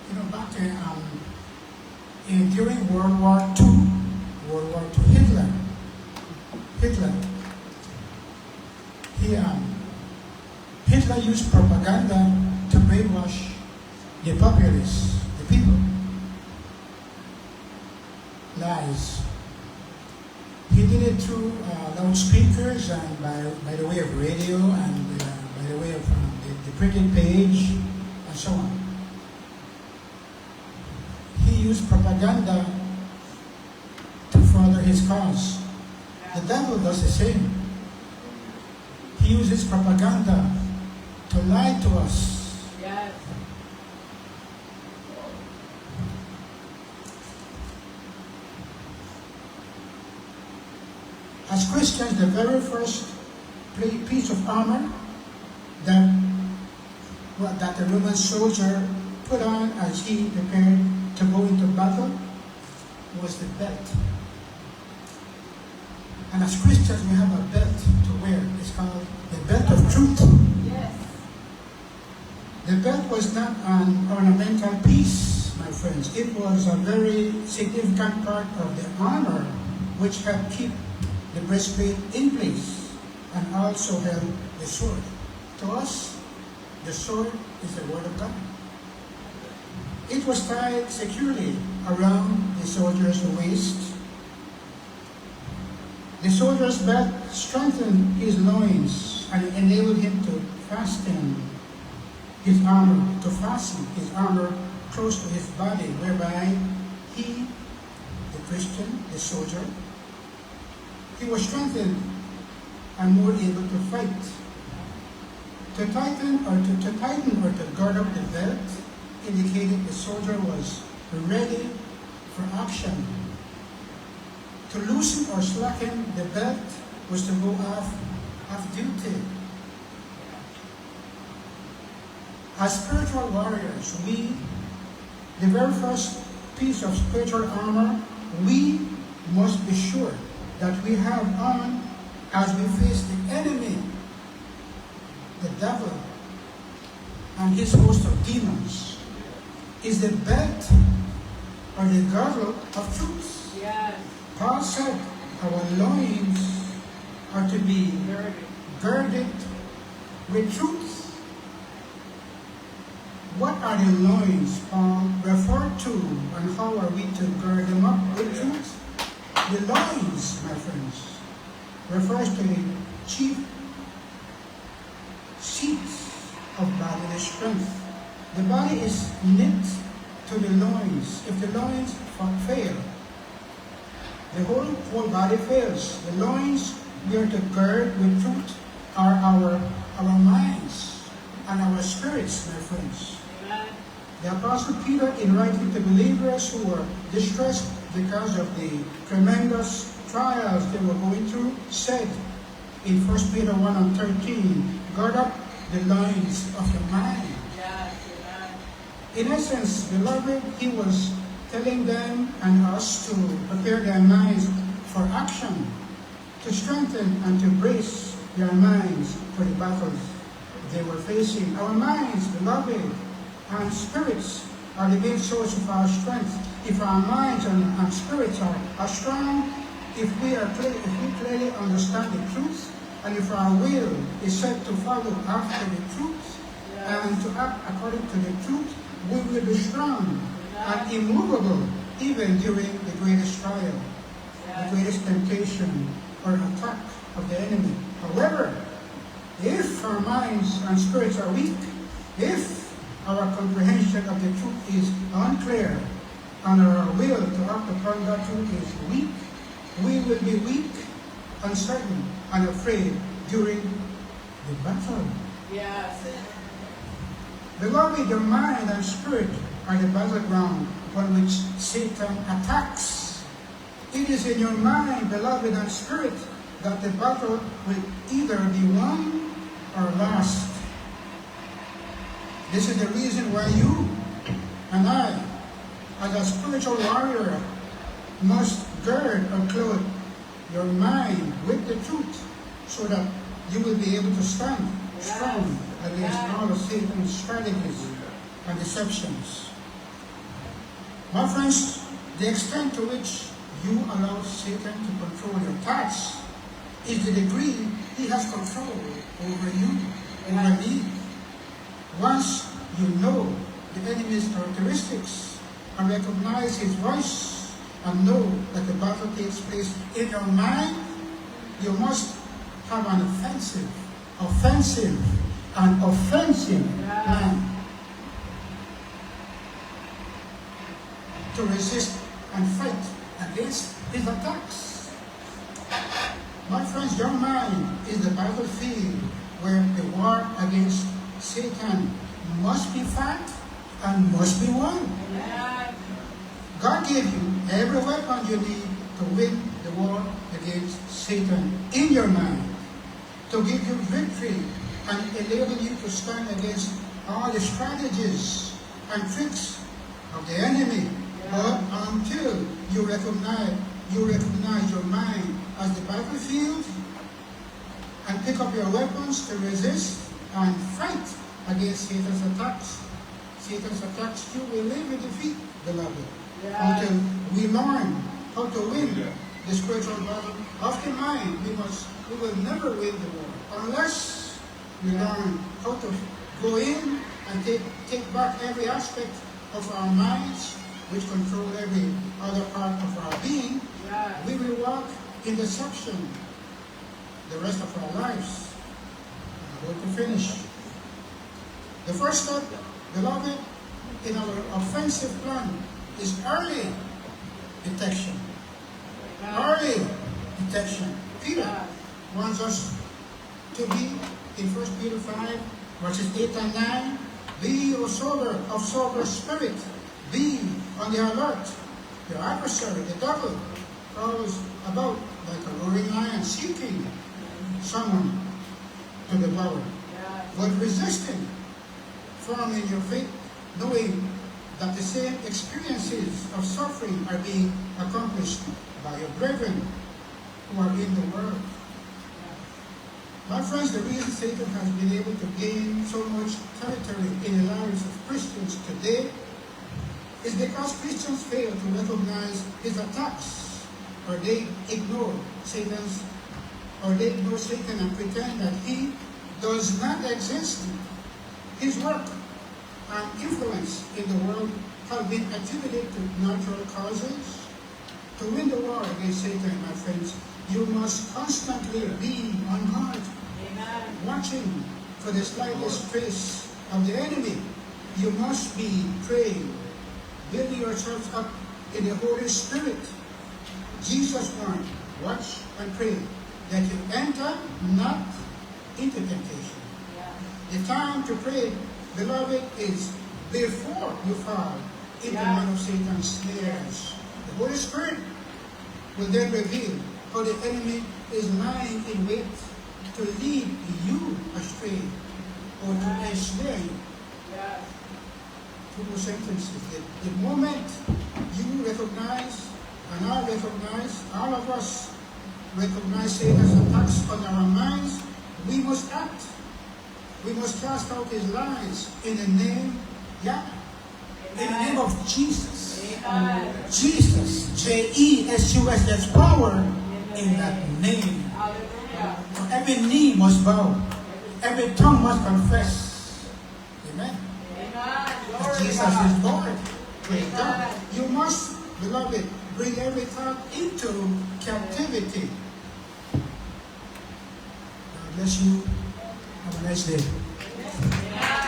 Back during World War II, Hitler, Hitler used propaganda to brainwash the populace, the people. Lies. He did it through loudspeakers and by the way of radio and by the way of the printed page and so on. He used propaganda to further his cause. The devil does the same. He uses propaganda to lie to us. Yes. As Christians, the very first piece of armor that the Roman soldier put on as he prepared to go into battle was the belt. And as Christians, we have a belt to wear. It's called the belt of truth. Yes. The belt was not an ornamental piece, my friends. It was a very significant part of the armor which helped keep the breastplate in place and also held the sword. To us, the sword is the word of God. It was tied securely around the soldier's waist. The soldier's belt strengthened his loins and enabled him to fasten his armor close to his body, whereby he, the Christian, the soldier, he was strengthened and more able to fight. To tighten or to guard up the belt indicated the soldier was ready for action. To loosen or slacken the belt was to go off duty. As spiritual warriors, the very first piece of spiritual armor, we must be sure that we have on as we face the enemy, the devil, and his host of demons, is the belt or the girdle of truth. Yes. Paul said our loins are to be girded with truth. What are the loins Paul referred to, and how are we to gird them up with truth? The loins, my friends, refers to the chief seats of bodily strength. The body is knit to the loins. If the loins fail, the whole body fails. The loins we are to gird with truth are our minds and our spirits, my friends. Amen. The Apostle Peter, in writing to believers who were distressed because of the tremendous trials they were going through, said in 1 Peter 1:13, guard up the loins of your mind. Yes. Amen. In essence, beloved, he was telling them and us to prepare their minds for action, to strengthen and to brace their minds for the battles they were facing. Our minds, beloved, and spirits are the main source of our strength. If our minds and spirits are strong, if we clearly understand the truth, and if our will is set to follow after the truth, and to act according to the truth, we will be strong and immovable even during the greatest trial, the greatest temptation or attack of the enemy. However, if our minds and spirits are weak, if our comprehension of the truth is unclear, and our will to act upon that truth is weak, we will be weak, uncertain, and afraid during the battle. Yes. Beloved, your mind and spirit are the battleground upon which Satan attacks. It is in your mind, beloved, and spirit that the battle will either be won or lost. This is the reason why you and I, as a spiritual warrior, must gird or clothe your mind with the truth so that you will be able to stand strong against all of Satan's strategies and deceptions. My friends, the extent to which you allow Satan to control your thoughts is the degree he has control over you, over me. Once you know the enemy's characteristics and recognize his voice and know that the battle takes place in your mind, you must have an offensive plan to resist and fight against his attacks. My friends, your mind is the battlefield where the war against Satan must be fought and must be won. Amen. God gave you every weapon you need to win the war against Satan in your mind, to give you victory and enable you to stand against all the strategies and tricks of the enemy. But until you recognize your mind as the battlefield and pick up your weapons to resist and fight against Satan's attacks, you will live in defeat, beloved. Until we learn how to win the spiritual battle of the mind, we will never win the war unless we learn how to go in and take back every aspect of our minds, which control every other part of our being. We will walk in deception the rest of our lives. I'm going to finish. The first step, beloved, in our offensive plan is early detection. Early detection. Peter wants us to be in 1 Peter 5, verses 8 and 9. Be of sober spirit. Be on the alert. Your adversary, the devil, prowls about like a roaring lion, seeking someone to devour. But resisting, firm in your faith, knowing that the same experiences of suffering are being accomplished by your brethren who are in the world. My friends, the reason Satan has been able to gain so much territory in the lives of Christians today is because Christians fail to recognize his attacks, or they ignore Satan and pretend that he does not exist. His work and influence in the world have been attributed to natural causes. To win the war against Satan, my friends, you must constantly be on guard, watching for the slightest trace of the enemy. You must be praying, building yourselves up in the Holy Spirit. Jesus warned, watch and pray, that you enter not into temptation. The time to pray, beloved, is before you fall into one of Satan's snares. The Holy Spirit will then reveal how the enemy is lying in wait to lead you astray or to ensnare you. Two sentences. The moment you recognize, and I recognize, all of us recognize Satan's attacks on our minds, we must act. We must cast out his lies in the name, in the name of Jesus. Jesus, J-E-S-U-S, there's power in that name. Every knee must bow. Every tongue must confess. Amen. That Jesus is Lord. Praise God. You must, beloved, bring every thought into captivity. God bless you. Have a nice day.